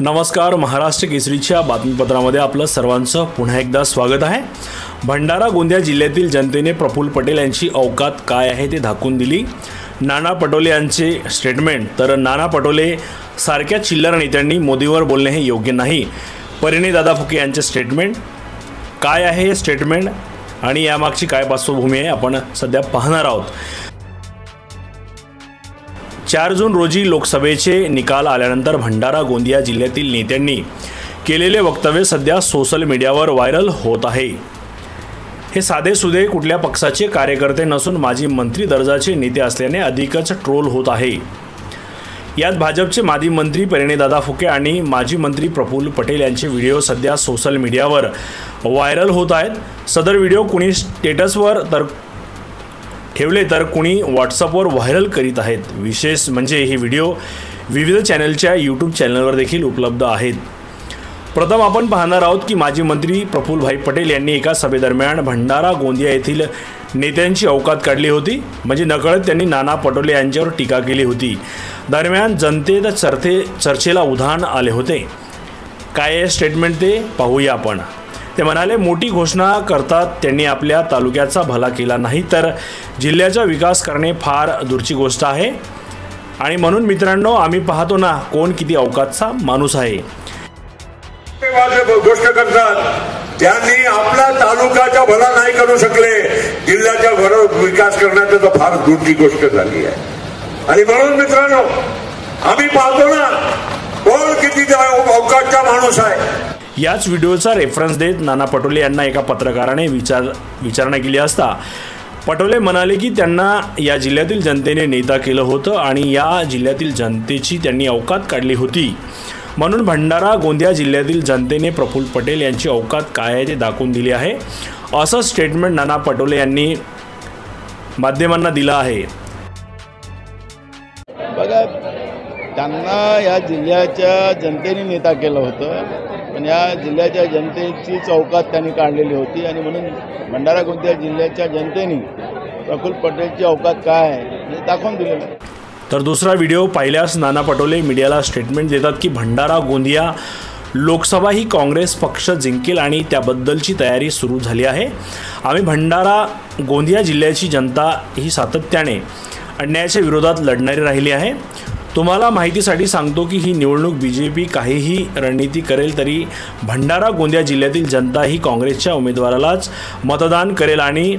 नमस्कार, महाराष्ट्र केसरीच्या बातमीपत्रामध्ये आपलं सर्वांचं पुन्हा एकदा स्वागत आहे। भंडारा गोंदिया जिल्ह्यातील जनतेने प्रफुल्ल पटेल यांची औकात काय आहे ते दाखवून दिली। नाना पटोले यांचे स्टेटमेंट। तर नाना पटोले सारख्या चिल्लर नेत्यांनी मोदीवर बोलणे हे योग्य नाही। परिणय दादा फुके यांचे स्टेटमेंट। काय आहे हे स्टेटमेंट आणि यामागची काय पार्श्वभूमी आहे आपण सध्या पाहणार आहोत। 4 जून रोजी लोकसभेचे निकाल आल्यानंतर भंडारा गोंदिया जिल्ह्यातील नेत्यांनी केलेले वक्तव्य सध्या सोशल मीडियावर व्हायरल होत आहे। हे साधेसुधे कुठल्या पक्षाचे कार्यकर्ते नसून माजी मंत्री दर्जाचे नेते असल्याने अधिकच ट्रोल होत आहे। यात भाजपचे माजी मंत्री परिणय दादा फुके आणि माजी मंत्री प्रफुल्ल पटेल यांचे व्हिडिओ सध्या सोशल मीडियावर व्हायरल होत आहेत। सदर व्हिडिओ कुणी स्टेटसवर तर ठेवले तर कुणी व्हॉट्सअपवर व्हायरल करीत आहेत। विशेष म्हणजे हे व्हिडिओ विविध चॅनलच्या यूट्यूब चॅनलवर देखील उपलब्ध आहेत। प्रथम आपण पाहणार आहोत की माजी मंत्री प्रफुल्ल भाई पटेल यांनी एका सभेदरम्यान भंडारा गोंदिया येथील नेत्यांची औकात काढली होती। म्हणजे नकळत त्यांनी नाना पटोले यांच्यावर टीका केली होती। दरम्यान जनतेत चर्चेला उधाण आले होते। काय आहे स्टेटमेंट ते पाहूया आपण। ते म्हणाले, मोठी घोषणा करतात त्यांनी आपल्या तालुक्याचा भला केला नाही तर जिल्ह्याचा विकास करणे फार दूरची गोष्ट आहे। आणि म्हणून मित्रांनो, आम्ही पाहतो ना कोण किती औकातचा माणूस आहे। गोष्ट करतात त्यांनी आपला तालुक्याचा भला नाही करू शकले, जिल्ह्याचा विकास करण्याचा तर फार दूरची गोष्ट झाली आहे। आणि म्हणून मित्रांनो, आम्ही पाहतो ना कोण किती औकातचा माणूस आहे। याच व्हिडिओचा रेफरन्स देत नाना पटोले यांना एका पत्रकाराने विचारणा केली असता पटोले म्हणाले की त्यांना या जिल्ह्यातील जनतेने नेता केलं होतं आणि या जिल्ह्यातील जनतेची त्यांनी औकात काढली होती। म्हणून भंडारा गोंदिया जिल्ह्यातील जनतेने प्रफुल्ल पटेल यांची औकात काय आहे ते दाखवून दिली आहे, असं स्टेटमेंट नाना पटोले यांनी माध्यमांना दिलं आहे। बघा, त्यांना या जिल्ह्याच्या जनतेने नेता केलं होतं, पण या जिल्ह्याच्या जनतेची चौकात त्यांनी काढलेली होती आणि म्हणून भंडारा गोंदिया जिल्ह्याच्या जनतेने प्रफुल्ल पटेलची औकात काय आहे हे दाखवून दिलेलं आहे। तर दुसरा व्हिडिओ पाहिल्यास नाना पटोले मीडियाला स्टेटमेंट देतात की भंडारा गोंदिया लोकसभा ही काँग्रेस पक्ष जिंकेल आणि त्याबद्दलची तयारी सुरू झाली आहे। आम्ही भंडारा गोंदिया जिल्ह्याची जनता ही सातत्याने अन्यायाच्या विरोधात लढणारी राहिली आहे। तुम्हाला माहितीसाठी सांगतो की ही निवडणूक बीजेपी काहीही रणनीती करेल तरी भंडारा गोंदिया जिल्ह्यातील जनता ही काँग्रेसच्या उमेदवारालाच मतदान करेल आणि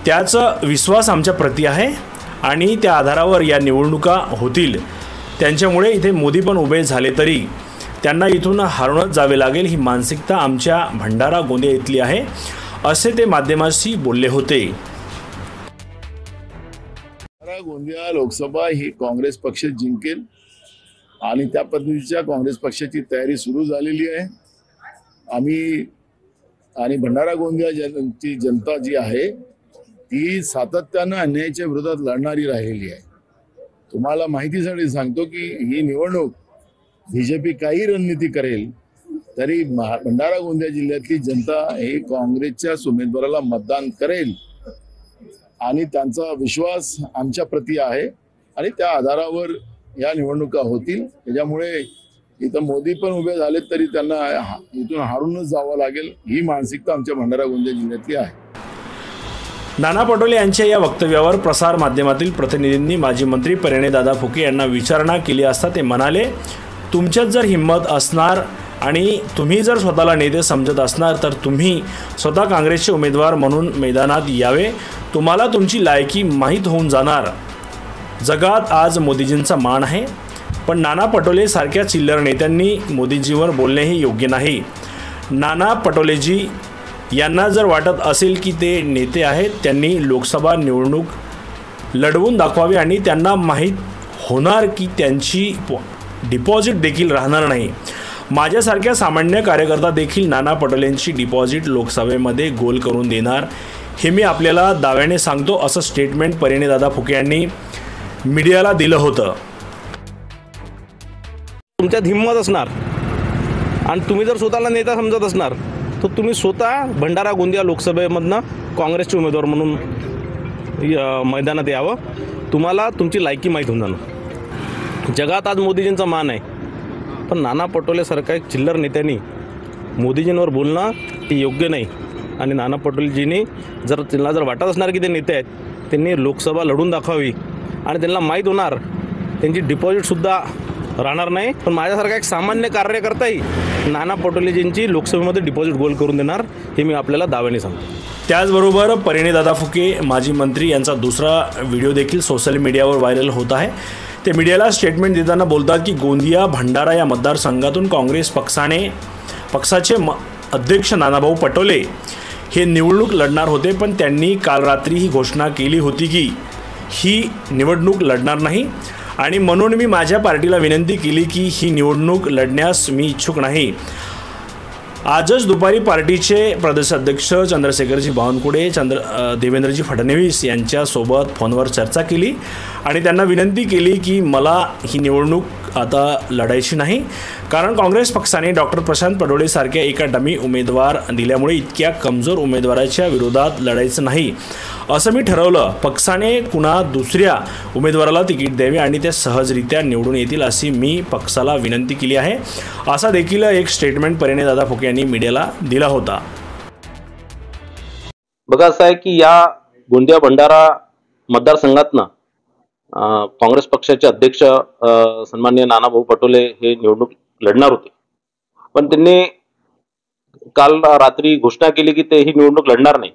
त्याचा विश्वास आमच्या प्रती आहे आणि त्या आधारावर या निवडणुका होतील। त्यांच्यामुळे इथे मोदी पण उभे झाले तरी त्यांना इथून हारूनच जावे लागेल ही मानसिकता आमच्या भंडारा गोंदिया इथली आहे, असे ते माध्यमांशी बोलले होते। गोंदिया लोकसभा ही काँग्रेस पक्ष जिंकेल आणि त्या पद्धतीच्या काँग्रेस पक्षाची तयारी सुरू झालेली आहे। आम्ही आणि भंडारा गोंदियाची जनता जी आहे ती सातत्यानं अन्यायाच्या विरोधात लढणारी राहिलेली आहे। तुम्हाला माहितीसाठी सांगतो की ही निवडणूक बीजेपी काही रणनीती करेल तरी भंडारा गोंदिया जिल्ह्यातली जनता ही काँग्रेसच्या उमेदवाराला मतदान करेल आणि त्यांचा विश्वास आमच्या प्रती आहे आणि त्या आधारावर या निवडणुका होतील। त्याच्यामुळे इथं मोदी पण उभे झाले तरी त्यांना इथून हारूनच जावं लागेल ही मानसिकता आमच्या भंडारा गोंदिया जिल्ह्यातली आहे। नाना पटोले यांच्या या वक्तव्यावर प्रसार माध्यमातील प्रतिनिधींनी माजी मंत्री परिणय दादा फुके यांना विचारणा केली असता ते म्हणाले, तुमच्यात जर हिंमत असणार आणि तुम्ही जर स्वतःला नेते समजत असणार तर तुम्ही स्वतः काँग्रेसचे उमेदवार म्हणून मैदानात यावे। तुम्हाला तुमची लायकी माहीत होऊन जाणार। जगात आज मोदीजींचा मान आहे, पण नाना पटोले सारख्या चिल्लर नेत्यांनी मोदीजींवर बोलणे हे योग्य नाही। नाना पटोलेजी यांना जर वाटत असेल की ते नेते आहेत, त्यांनी लोकसभा निवडणूक लढवून दाखवावी आणि त्यांना माहीत होणार की त्यांची डिपॉझिट देखील राहणार नाही। माझ्यासारख्या सामान्य कार्यकर्ता देखील नाना पटोलेंची डिपॉझिट लोकसभेमध्ये गोल करून देणार हे मी आपल्याला दाव्याने सांगतो, असं स्टेटमेंट परिणय दादा फुके यांनी मीडियाला दिलं होतं। तुमच्यात हिंमत असणार आणि तुम्ही जर स्वतःला नेता समजत असणार तर तुम्ही स्वतः भंडारा गोंदिया लोकसभेमधनं काँग्रेसचे उमेदवार म्हणून मैदानात यावं। तुम्हाला तुमची लायकी माहीत होऊन जाणार। जगात आज मोदीजींचा मान आहे, पण नाना पटोलेसारखा एक चिल्लर नेत्यांनी मोदीजींवर बोलणं हे योग्य नाही. आणि नाना पटोलेजींनी त्यांना जर वाटत असणार की ते नेते आहेत, त्यांनी लोकसभा लढून दाखवावी आणि त्यांना माहीत होणार त्यांची डिपॉझिटसुद्धा राहणार नाही. पण माझ्यासारखा एक सामान्य कार्यकर्ताही नाना पटोलेजींची लोकसभेमध्ये डिपॉझिट गोल करून देणार, हे मी आपल्याला दाव्याने सांगतो. त्याचबरोबर परिणीदादा फुके माजी मंत्री यांचा दुसरा व्हिडिओ देखील सोशल मीडियावर व्हायरल होत आहे. ते मीडियाला स्टेटमेंट देताना बोलतात की गोंदिया भंडारा या मतदारसंघातून काँग्रेस पक्षाचे अध्यक्ष नानाभाऊ पटोले हे निवडणूक लढणार होते, पण त्यांनी काल रात्री ही घोषणा केली होती की ही निवडणूक लढणार नाही आणि म्हणून मी माझ्या पार्टीला विनंती केली की ही निवडणूक लढण्यास मी इच्छुक नाही. आजच दुपारी पार्टीचे प्रदेशाध्यक्ष चंद्रशेखरजी बावनकुळे देवेंद्रजी फडणवीस यांच्यासोबत फोनवर चर्चा केली आणि त्यांना विनंती केली की मला ही निवडणूक आता लढायची नाही, कारण काँग्रेस पक्षाने डॉक्टर प्रशांत पडोळेसारख्या एका डमी उमेदवार दिल्यामुळे इतक्या कमजोर उमेदवाराच्या विरोधात लढायचं नाही असं मी ठरवलं. पक्षाने कुणा दुसऱ्या उमेदवाराला तिकीट द्यावे आणि ते सहजरित्या निवडून येतील अशी मी पक्षाला विनंती केली आहे, असा देखील एक स्टेटमेंट परिणीदादा फुके यांनी मीडियाला दिला होता. बघा, असं आहे की या गोंदिया भंडारा मतदारसंघातनं काँग्रेस पक्षाचे अध्यक्ष सन्माननीय नानाभाऊ पटोले हे निवडणूक लढणार होते, पण त्यांनी काल रात्री घोषणा केली की ते ही निवडणूक लढणार नाही.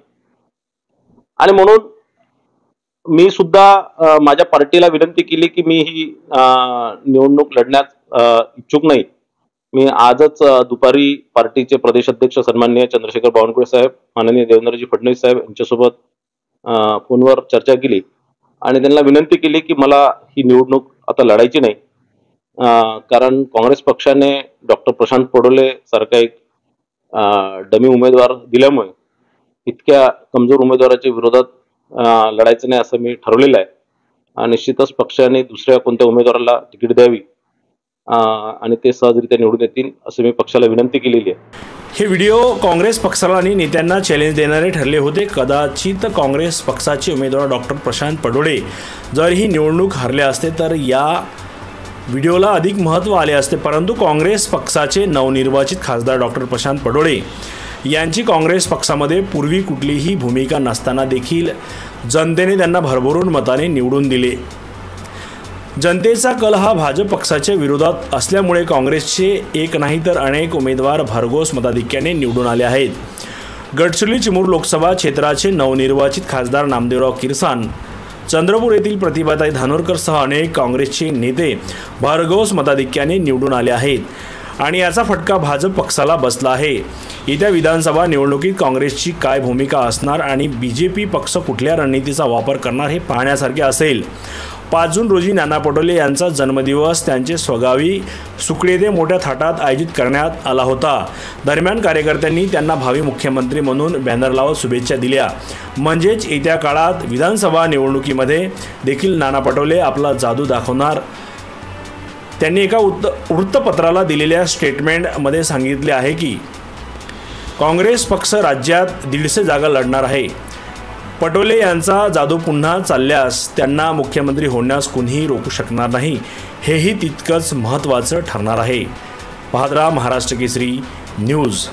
आणि म्हणून मी सुद्धा माझ्या पार्टीला विनंती केली की मी ही निवडणूक लढण्यास इच्छुक नाही. मी आजच दुपारी पार्टीचे प्रदेशाध्यक्ष सन्माननीय चंद्रशेखर बावनकुळे साहेब, माननीय देवेंद्रजी फडणवीस साहेब यांच्यासोबत फोनवर चर्चा केली आणि त्यांना विनंती केली की मला ही निवडणूक आता लढायची नाही, कारण काँग्रेस पक्षाने डॉक्टर प्रशांत पडोले सारखा एक डमी उमेदवार दिल्यामुळे इतक्या कमजोर उमेदवाराच्या विरोधात लढायचं नाही असं मी ठरवलेलं आहे. आणि निश्चितच पक्षाने दुसऱ्या कोणत्या उमेदवाराला तिकीट द्यावी आणि ते सहजरित्या निवडून येतील असं मी पक्षाला विनंती केलेली आहे. हे व्हिडिओ काँग्रेस पक्षाला आणि नेत्यांना चॅलेंज देणारे ठरले होते. कदाचित काँग्रेस पक्षाचे उमेदवार डॉक्टर प्रशांत पडोळे जर ही निवडणूक हरले असते तर या व्हिडिओला अधिक महत्त्व आले असते, परंतु काँग्रेस पक्षाचे नवनिर्वाचित खासदार डॉक्टर प्रशांत पडोळे यांची काँग्रेस पक्षामध्ये पूर्वी कुठलीही भूमिका नसताना देखील जनतेने त्यांना भरभरून मताने निवडून दिले. जनतेचा कल हा भाजप पक्षाच्या विरोधात असल्यामुळे काँग्रेसचे एक नाही तर अनेक उमेदवार भरघोस मताधिक्याने निवडून आले आहेत. गडचिरोली चिमूर लोकसभा क्षेत्राचे नवनिर्वाचित खासदार नामदेवराव किरसान, चंद्रपूर येथील प्रतिभाताई धानोरकरसह अनेक काँग्रेसचे नेते भरघोस मताधिक्याने निवडून आले आहेत आणि याचा फटका भाजप पक्षाला बसला आहे. येत्या विधानसभा निवडणुकीत काँग्रेसची काय भूमिका असणार आणि बीजेपी पक्ष कुठल्या रणनीतीचा वापर करणार हे पाहण्यासारखे असेल. 5 जून रोजी नाना पटोले यांचा जन्मदिवस त्यांचे स्वगावी सुकडे येथे मोठ्या थाटात आयोजित करण्यात आला होता. दरम्यान कार्यकर्त्यांनी त्यांना भावी मुख्यमंत्री म्हणून बॅनर लावत शुभेच्छा दिल्या. म्हणजेच येत्या काळात विधानसभा निवडणुकीमध्ये देखील नाना पटोले आपला जादू दाखवणार. त्यांनी एका वृत्तपत्राला दिलेल्या स्टेटमेंटमध्ये सांगितले आहे की काँग्रेस पक्ष राज्यात 150 जागा लढणार आहे. पटोले यांचा जादू पुन्हा चालल्यास त्यांना मुख्यमंत्री होण्यास कुणीही रोखू शकणार नाही, हेही तितकंच महत्त्वाचं ठरणार आहे. पाहत रहा महाराष्ट्र केसरी न्यूज.